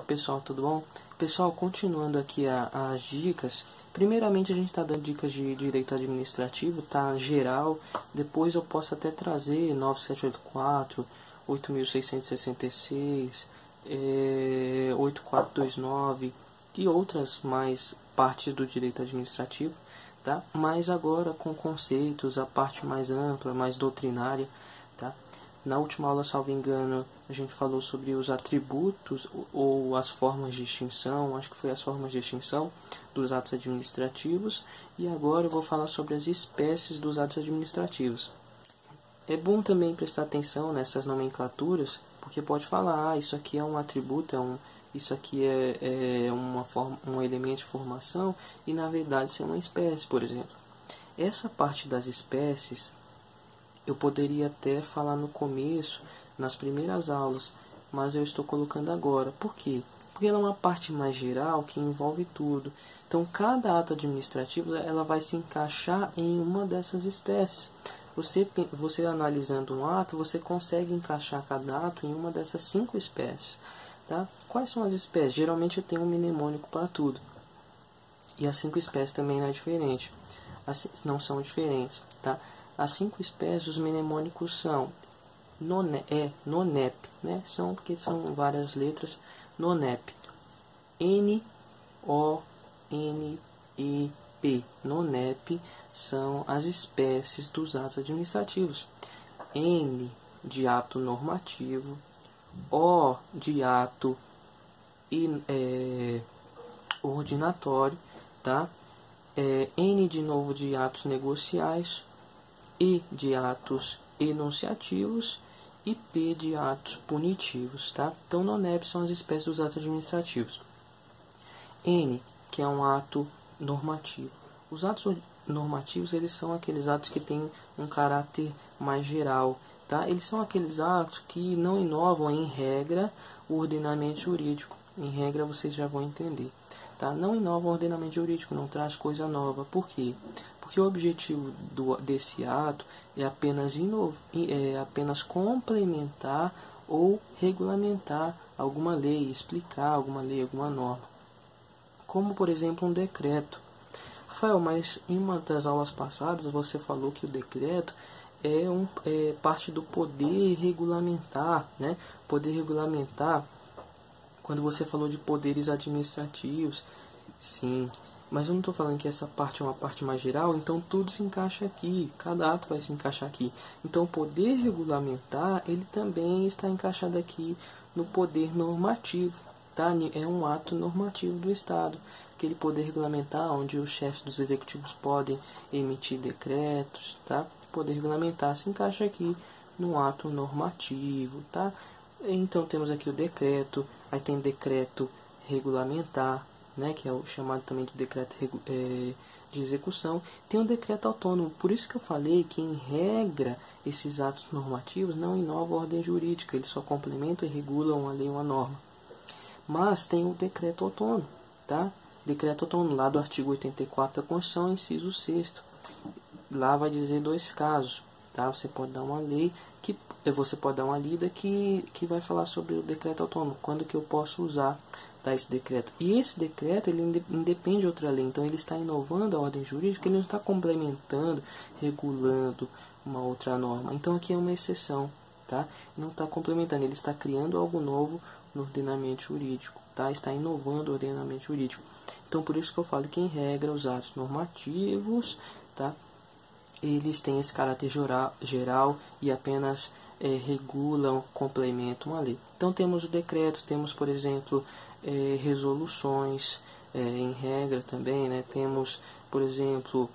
pessoal, tudo bom? Pessoal, continuando aqui as dicas, primeiramente a gente está dando dicas de direito administrativo, tá? Geral, depois eu posso até trazer 9784, 8666, 8429 e outras mais partes do direito administrativo, tá? Mas agora com conceitos, a parte mais ampla, mais doutrinária, tá? Na última aula, salvo engano, a gente falou sobre os atributos ou as formas de extinção, acho que foi as formas de extinção dos atos administrativos, e agora eu vou falar sobre as espécies dos atos administrativos. É bom também prestar atenção nessas nomenclaturas, porque pode falar, isso aqui é um atributo, isso aqui é um elemento de formação, e na verdade isso é uma espécie, por exemplo. Essa parte das espécies eu poderia até falar no começo, nas primeiras aulas, mas eu estou colocando agora. Por quê? Porque ela é uma parte mais geral que envolve tudo. Então, cada ato administrativo ela vai se encaixar em uma dessas espécies. Você analisando um ato, você consegue encaixar cada ato em uma dessas 5 espécies. Tá? Quais são as espécies? Geralmente eu tenho um mnemônico para tudo. E as 5 espécies também não é diferente. Não são diferentes. Tá? As 5 espécies, os mnemônicos são NONEP, né? Porque são várias letras. NONEP, N-O-N-E-P, NONEP são as espécies dos atos administrativos. N de ato normativo, O de ato ordinatório, tá? N de novo de atos negociais, E de atos enunciativos e P de atos punitivos, tá? Então, NONEP são as espécies dos atos administrativos. N, que é um ato normativo. Os atos normativos, eles são aqueles atos que têm um caráter mais geral, tá? Eles são aqueles atos que não inovam, em regra, o ordenamento jurídico. Em regra, vocês já vão entender. Tá? Não inova o ordenamento jurídico, não traz coisa nova. Por quê? Porque o objetivo desse ato é apenas complementar ou regulamentar alguma lei, explicar alguma lei, alguma norma. Como, por exemplo, um decreto. Rafael, mas em uma das aulas passadas você falou que o decreto é parte do poder regulamentar, né? Poder regulamentar. Quando você falou de poderes administrativos, sim, mas eu não estou falando que essa parte é uma parte mais geral, então tudo se encaixa aqui, cada ato vai se encaixar aqui. Então o poder regulamentar, ele também está encaixado aqui no poder normativo, tá? É um ato normativo do Estado, aquele poder regulamentar onde os chefes dos executivos podem emitir decretos, tá? O poder regulamentar se encaixa aqui no ato normativo, tá? Então temos aqui o decreto, aí tem decreto regulamentar, né, que é o chamado também de decreto de execução. Tem o decreto autônomo, por isso que eu falei que em regra esses atos normativos não inovam a ordem jurídica, eles só complementam e regulam uma lei, uma norma. Mas tem o decreto autônomo, tá? Decreto autônomo lá do artigo 84 da Constituição, inciso 6º. Lá vai dizer 2 casos, tá? Você pode dar uma lei você pode dar uma lida que vai falar sobre o decreto autônomo, quando que eu posso usar, tá, esse decreto. E esse decreto, ele independe de outra lei, então ele está inovando a ordem jurídica, ele não está complementando, regulando uma outra norma. Então aqui é uma exceção, tá? Não está complementando, ele está criando algo novo no ordenamento jurídico, tá? Está inovando o ordenamento jurídico. Então por isso que eu falo que em regra os atos normativos, tá? Eles têm esse caráter geral e apenas regulam, complementam a lei. Então temos o decreto, temos, por exemplo, resoluções, em regra também, né? Temos, por exemplo,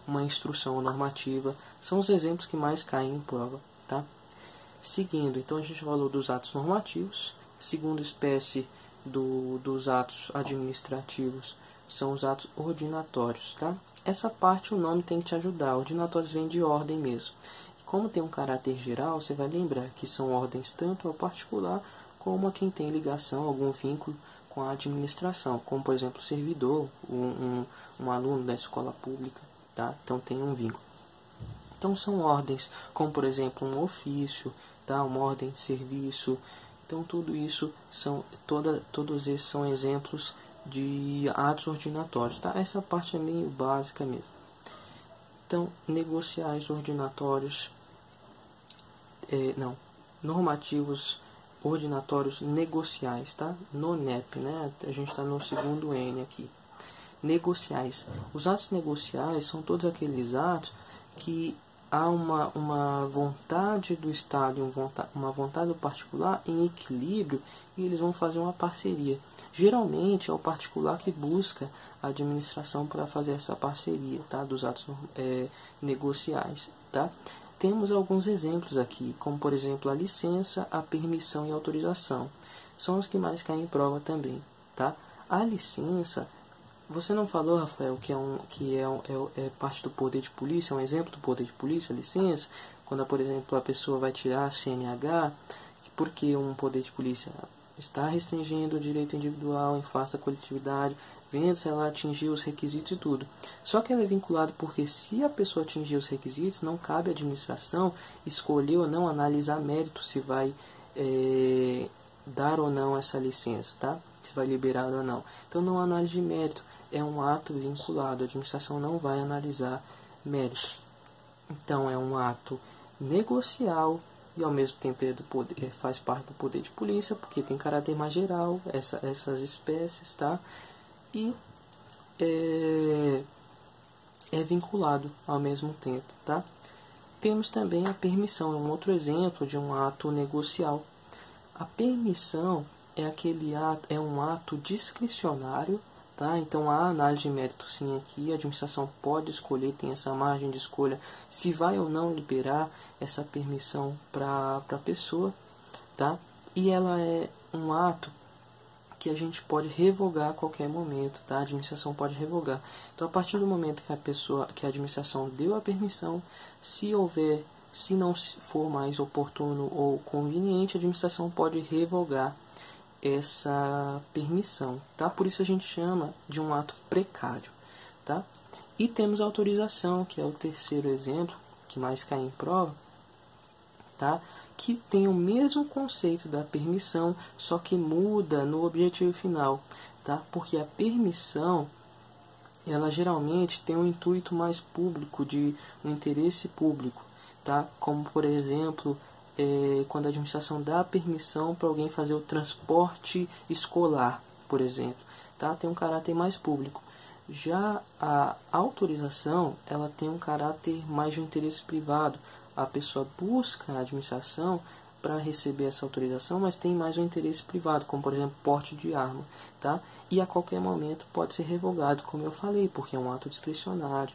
uma instrução normativa. São os exemplos que mais caem em prova, tá? Seguindo, então a gente falou dos atos normativos. Segunda espécie dos atos administrativos são os atos ordinatórios, tá? Essa parte o nome tem que te ajudar. Ordinatórios vem de ordem mesmo. Como tem um caráter geral, você vai lembrar que são ordens tanto ao particular como a quem tem ligação, algum vínculo com a administração, como por exemplo o servidor, um aluno da escola pública, tá? Então tem um vínculo. Então são ordens como por exemplo um ofício, tá? Uma ordem de serviço, Então tudo isso todos esses são exemplos de atos ordinatórios, tá? Essa parte é meio básica mesmo. Então, negociais ordinatórios, normativos ordinatórios negociais, tá? No NEP, né? A gente está no segundo N aqui. Negociais. Os atos negociais são todos aqueles atos que há uma vontade do Estado e uma vontade do particular em equilíbrio, e eles vão fazer uma parceria. Geralmente é o particular que busca a administração para fazer essa parceria, tá? Dos atos negociais, tá? Temos alguns exemplos aqui, como por exemplo a licença, a permissão e a autorização. São os que mais caem em prova também, tá? A licença, você não falou, Rafael, que é parte do poder de polícia, é um exemplo do poder de polícia, a licença, quando, por exemplo, a pessoa vai tirar a CNH, porque um poder de polícia está restringindo o direito individual em face da coletividade, vendo se ela atingir os requisitos e tudo. Só que ela é vinculada porque se a pessoa atingir os requisitos, não cabe à administração escolher ou não, analisar mérito se vai dar ou não essa licença, tá? Se vai liberar ou não. Então não há análise de mérito, é um ato vinculado, a administração não vai analisar mérito. Então é um ato negocial e ao mesmo tempo faz parte do poder de polícia, porque tem caráter mais geral, essas espécies, tá? E é vinculado ao mesmo tempo, tá? Temos também a permissão, é um outro exemplo de um ato negocial. A permissão é um ato discricionário, tá? Então há análise de mérito sim aqui, a administração pode escolher, tem essa margem de escolha se vai ou não liberar essa permissão para a pessoa, tá? E ela é um ato que a gente pode revogar a qualquer momento, tá? A administração pode revogar. Então, a partir do momento que a administração deu a permissão, se não for mais oportuno ou conveniente, a administração pode revogar essa permissão, tá? Por isso a gente chama de um ato precário, tá? E temos a autorização, que é o terceiro exemplo, que mais cai em prova, tá? Que tem o mesmo conceito da permissão, só que muda no objetivo final, tá? Porque a permissão, ela geralmente tem um intuito mais público, de um interesse público, tá? Como por exemplo, quando a administração dá permissão para alguém fazer o transporte escolar, por exemplo, tá? Tem um caráter mais público. Já a autorização, ela tem um caráter mais de um interesse privado. A pessoa busca a administração para receber essa autorização, mas tem mais um interesse privado, como por exemplo porte de arma, tá? E a qualquer momento pode ser revogado, como eu falei, porque é um ato discricionário.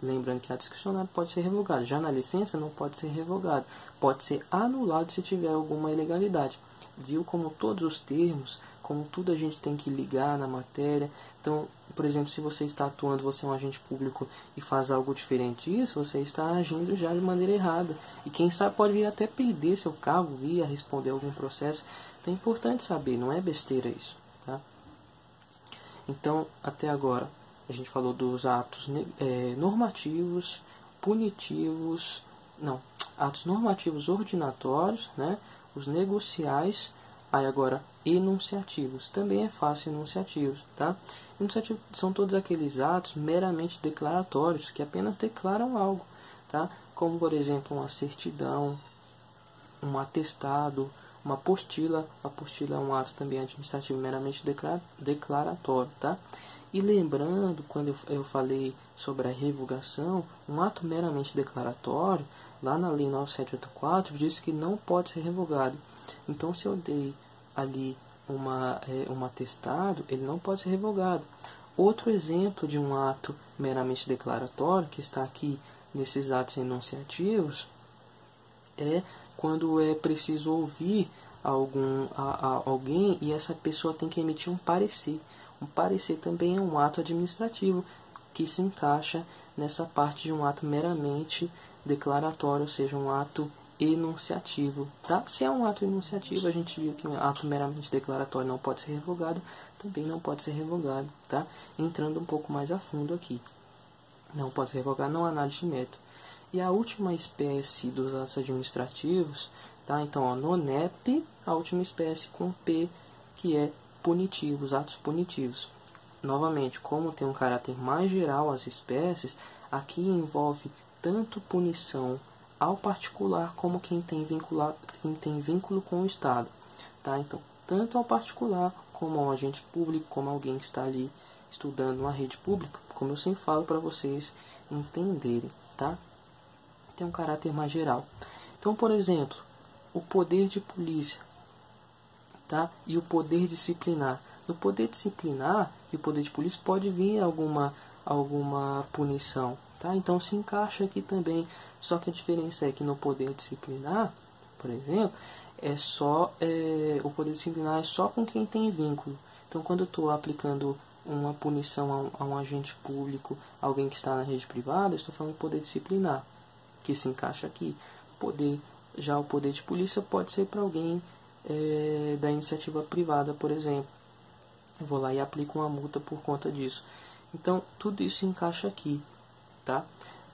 Lembrando que ato discricionário pode ser revogado. Já na licença não pode ser revogado, pode ser anulado se tiver alguma ilegalidade. Viu como todos os termos, como tudo a gente tem que ligar na matéria. Então, por exemplo, se você está atuando, você é um agente público e faz algo diferente disso, você está agindo já de maneira errada. E quem sabe pode vir até perder seu cargo, vir a responder algum processo. Então é importante saber, não é besteira isso, tá? Então, até agora, a gente falou dos atos normativos, punitivos, atos normativos ordinatórios, né? Os negociais, aí agora enunciativos. Também é fácil enunciativos, tá? Enunciativos são todos aqueles atos meramente declaratórios, que apenas declaram algo, tá? Como, por exemplo, uma certidão, um atestado, uma apostila. A apostila é um ato também administrativo meramente declaratório, tá? E lembrando, quando eu falei sobre a revogação, um ato meramente declaratório, lá na Lei 9784, diz que não pode ser revogado. Então, se eu dei ali um atestado, ele não pode ser revogado. Outro exemplo de um ato meramente declaratório, que está aqui nesses atos enunciativos, é quando é preciso ouvir alguém e essa pessoa tem que emitir um parecer. Um parecer também é um ato administrativo que se encaixa nessa parte de um ato meramente declaratório, ou seja, um ato enunciativo, tá? Se é um ato enunciativo, a gente viu que um ato meramente declaratório não pode ser revogado, também não pode ser revogado, tá? Entrando um pouco mais a fundo aqui. Não pode ser revogado, não há análise de mérito. E a última espécie dos atos administrativos, Tá? Então, ó, NONEP, a última espécie com P, que é punitivos, atos punitivos. Novamente, como tem um caráter mais geral as espécies, aqui envolve tanto punição ao particular como quem tem vínculo com o Estado. Tá? Então, tanto ao particular como ao agente público, como alguém que está ali estudando uma rede pública, como eu sempre falo para vocês entenderem. Tá? Tem um caráter mais geral. Então, por exemplo, o poder de polícia, tá? E o poder disciplinar. No poder disciplinar e o poder de polícia pode vir alguma punição, tá? Então se encaixa aqui também. Só que a diferença é que no poder disciplinar, por exemplo, o poder disciplinar é só com quem tem vínculo. Então, quando eu estou aplicando uma punição a um agente público, alguém que está na rede privada, eu estou falando de poder disciplinar, que se encaixa aqui. Já o poder de polícia pode ser para alguém da iniciativa privada, por exemplo. Eu vou lá e aplico uma multa por conta disso. Então, tudo isso se encaixa aqui, tá?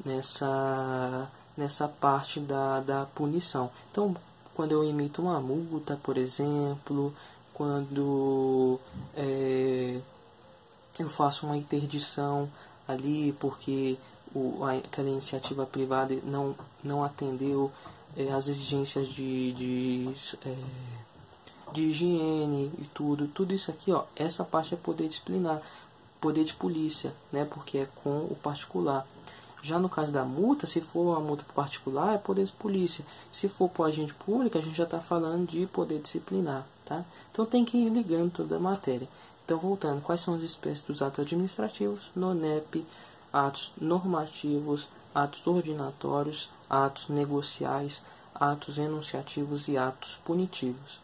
Nessa parte da punição. Então, quando eu emito uma multa, por exemplo, quando eu faço uma interdição ali porque aquela iniciativa privada não atendeu as exigências de higiene e tudo isso aqui, ó, essa parte é poder disciplinar, poder de polícia, né, porque é com o particular. Já no caso da multa, se for uma multa particular, é poder de polícia. Se for para o agente público, a gente já está falando de poder disciplinar, tá? Então tem que ir ligando toda a matéria. Então, voltando, quais são as espécies dos atos administrativos? NONEP, atos normativos, atos ordinatórios, atos negociais, atos enunciativos e atos punitivos.